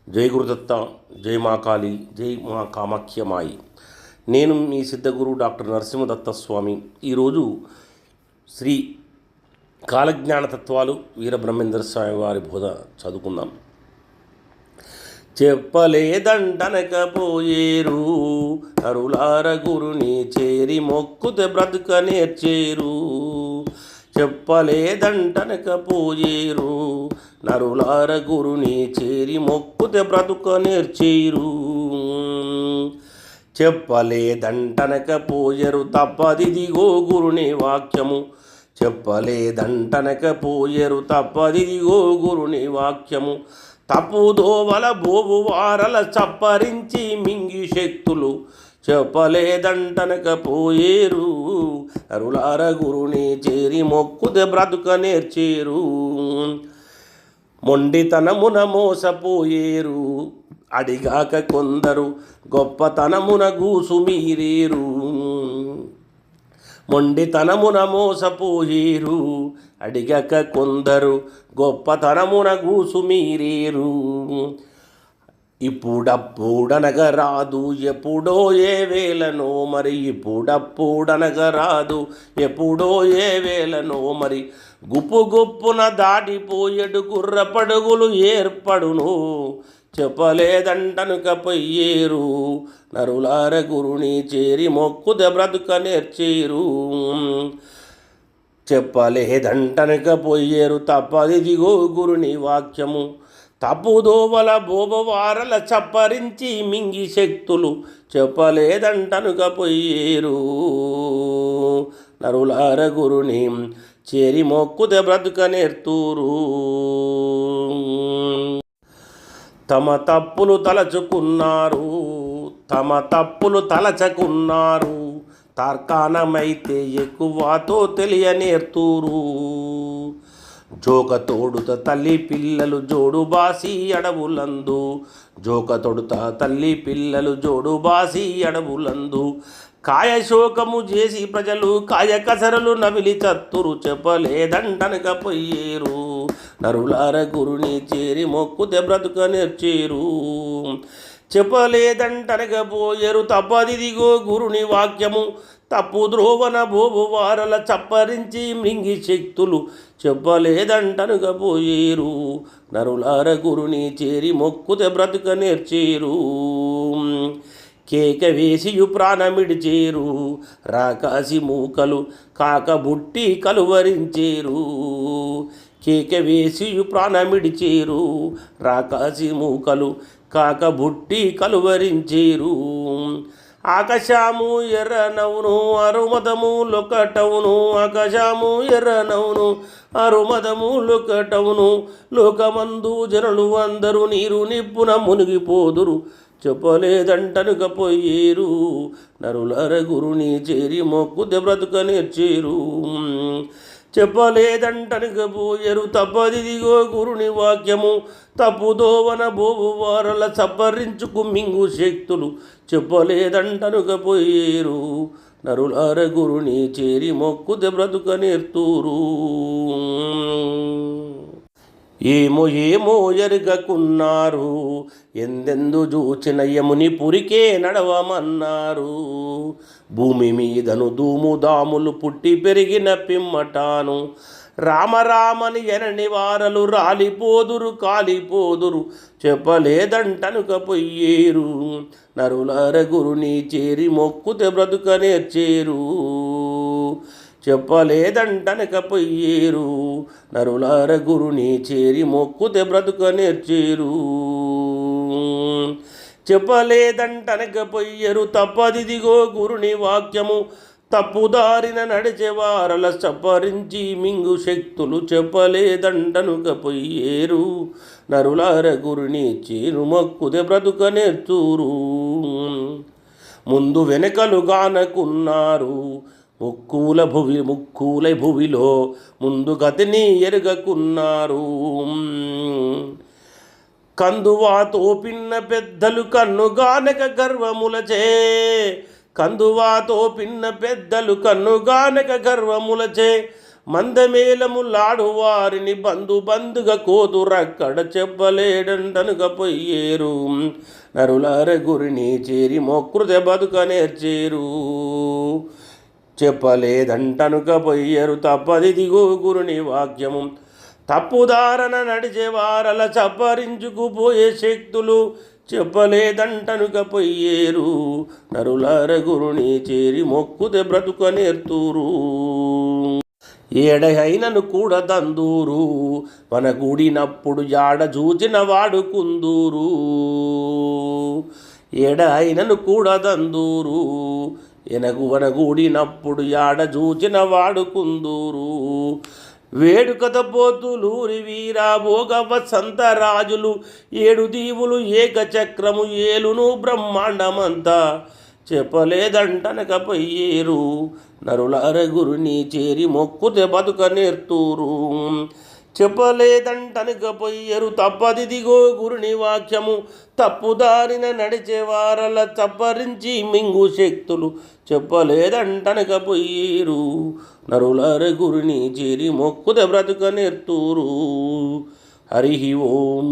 జై గురుదత్త, జై మా కాళీ, జై మా కామాఖ్యమాయి. నేను మీ సిద్ధగురు డాక్టర్ నరసింహదత్త స్వామి. ఈరోజు శ్రీ కాలజ్ఞాన తత్వాలు వీరబ్రహ్మేంద్ర స్వామి వారి బోధ చదువుకుందాం. చెప్పలేదంటనకపోయేరు అరులార గురుని చేరి మొక్కుతే బ్రతుక నేర్చేరు. చెప్పలేదంటనకపోయేరు నరులార గురుని చేరి మొక్కుతే బ్రతుక నేర్చేరు. చెప్పలేదంటనకపోయరు తప్పదిదిగో గురుని వాక్యము. చెప్పలేదంటనకపోయరు తప్పదిదిగో గురుని వాక్యము. తప్పుదోవల బోబు వారల చప్పరించి మింగి శక్తులు చెప్పలేదంటనకపోయేరు అరులార గురుని చేరి మొక్కుతే బ్రతుక నేర్చేరు. మొండితనమున మోసపోయేరు అడిగాక కొందరు గొప్పతనమున గూసు మీరేరు. మొండితనమున మోసపోయేరు అడిగక కొందరు గొప్పతనమున గూసు మీరేరు. ఇప్పుడప్పుడనగా రాదు ఎప్పుడో ఏ వేళనో మరి. ఇప్పుడప్పుడనగా రాదు ఎప్పుడో ఏ వేళనో మరి. గుప్పు గుప్పున దాటిపోయేడు గుర్రపడుగులు ఏర్పడును. చెప్పలేదంటనుకపోయేరు నరులార గురుని చేరి మొక్కుతే బ్రతుక నేర్చేరు. చెప్పలేదంటనకపోయేరు తప్పదిదిగో గురుని వాక్యము. తప్పుదోవల బోబవారల చప్పరించి మింగి శక్తులు చెప్పలేదంటనకపోయేరు నరులార గురుని చేరి మొక్కుతే బ్రతుక నేర్తూరు. తమ తప్పులు తలచుకున్నారు తమ తప్పులు తలచకున్నారు. తార్కాణమైతే ఎక్కువతో తెలియనేర్తూరు. జోక తోడుత తల్లి పిల్లలు జోడు బాసి అడవులందు. జోక తొడుత తల్లి పిల్లలు జోడు బాసి అడవులందు. కాయశోకము చేసి ప్రజలు కాయకసరలు నవిలి చత్తురు. చెప్పలేదంటనకపోయేరు నరులార గురుని చేరి మొక్కుతే బ్రతుక నేర్చేరు. చెప్పలేదంటనకపోయేరు తప్పదిదిగో గురుని వాక్యము. తప్పు ద్రోవన బోబు వారల చప్పరించి మింగి శక్తులు చెప్పలేదంటనకపోయేరు నరులార గురుని చేరి మొక్కుతే బ్రతుక నేర్చేరు. కేక వేసియు ప్రాణమిడిచేరు రాకాసి మూకలు కాకబుట్టి కలువరించేరు. కేక వేసియు ప్రాణమిడిచేరు రాకాసి మూకలు కాకబుట్టి కలువరించేరు. ఆకాశము ఎర్రనవును అరుమదము లొకటవును. ఆకాశము ఎర్రనవును అరుమదము లొకటవును. లోకమందు జనులు అందరూ నీరు నిప్పున మునిగిపోదురు. చెప్పలేదంటనకపోయేరు నరులార గురుని చేరి మొక్కుతే బ్రతుక నేర్చేరు. చెప్పలేదంటనకపోయేరు తప్పదిదిగో గురుని వాక్యము. తప్పుదోవన బోబు వారల చప్పరించుకు మింగు శక్తులు చెప్పలేదంటనకపోయేరు నరులార గురుని చేరి మొక్కుతే బ్రతుక నేర్తూరు. ఏమో ఏమో ఎరుగకున్నారు ఎందెందు చూచిన యముని పురికే నడవమన్నారు. భూమి మీదను ధూముదాములు పుట్టి పెరిగిన పిమ్మటాను. రామరామని ఎనని వారలు రాలిపోదురు కాలిపోదురు. చెప్పలేదంటనకపోయేరు నరులార గురుని చేరి మొక్కుతే బ్రతుక నేర్చేరు. చెప్పలేదంటనకపోయేరు నరులార గురుని చేరి మొక్కుతే బ్రతుక నేర్చేరు. చెప్పలేదంటనకపోయేరు తప్పదిదిగో గురుని వాక్యము. తప్పుదారిన నడిచేవారల చప్పరించి మింగు శక్తులు చెప్పలేదంటనకపోయేరు నరులార గురుని చేరు మొక్కుతే బ్రతుక నేర్చూరు. ముందు వెనకలు గానకున్నారు ముక్కుల భువిలో ముందు గతిని ఎరుగకున్నారు. కందువాతో పిన్న పెద్దలు కన్నుగానక గర్వములచే. కందువాతో పిన్న పెద్దలు కన్నుగానక గర్వములచే మందమేలములాడు వారిని బంధుగా కోతురక్కడ చెప్పలేడంటనుక పొయ్యేరు. నరులార గురిని చేరి మొక్కుతే బతుక నేర్చేరు. చెప్పలేదంటనుక పొయ్యరు తప్పదిదిగో గురుని వాక్యము. తప్పుదారన నడిచేవారల చప్పరించుకుపోయే శక్తులు చెప్పలేదంటనుక పొయ్యేరు. నరులార గురుని చేరి మొక్కుతే బ్రతుక నేర్తురు. ఏడైనను కూడా తందూరు మన కూడినప్పుడు జాడ చూచిన వాడుకుందూరు. ఏడైనను కూడా తందూరు వనగూడినప్పుడు యాడ చూచిన వాడుకుందూరు. వేడుకత పోతులూరి వీరా భోగవ సంతరాజులు 7 దీవులు ఏకచక్రము ఏలును బ్రహ్మాండమంతా చెప్పలేదంటనక పొయ్యేరు. నరులార గురుని చేరి మొక్కుతే బతుక నేర్తురు. చెప్పలేదంటనక పొయ్యరు తప్పదిదిగో గురుని వాక్యము. తప్పుదారిన నడిచేవారల చప్పరించి మింగు శక్తులు చెప్పలేదంటనక పొయ్యేరు. నరులార గురుని చేరి మొక్కుతే బ్రతుక నేర్తురు. హరి ఓం.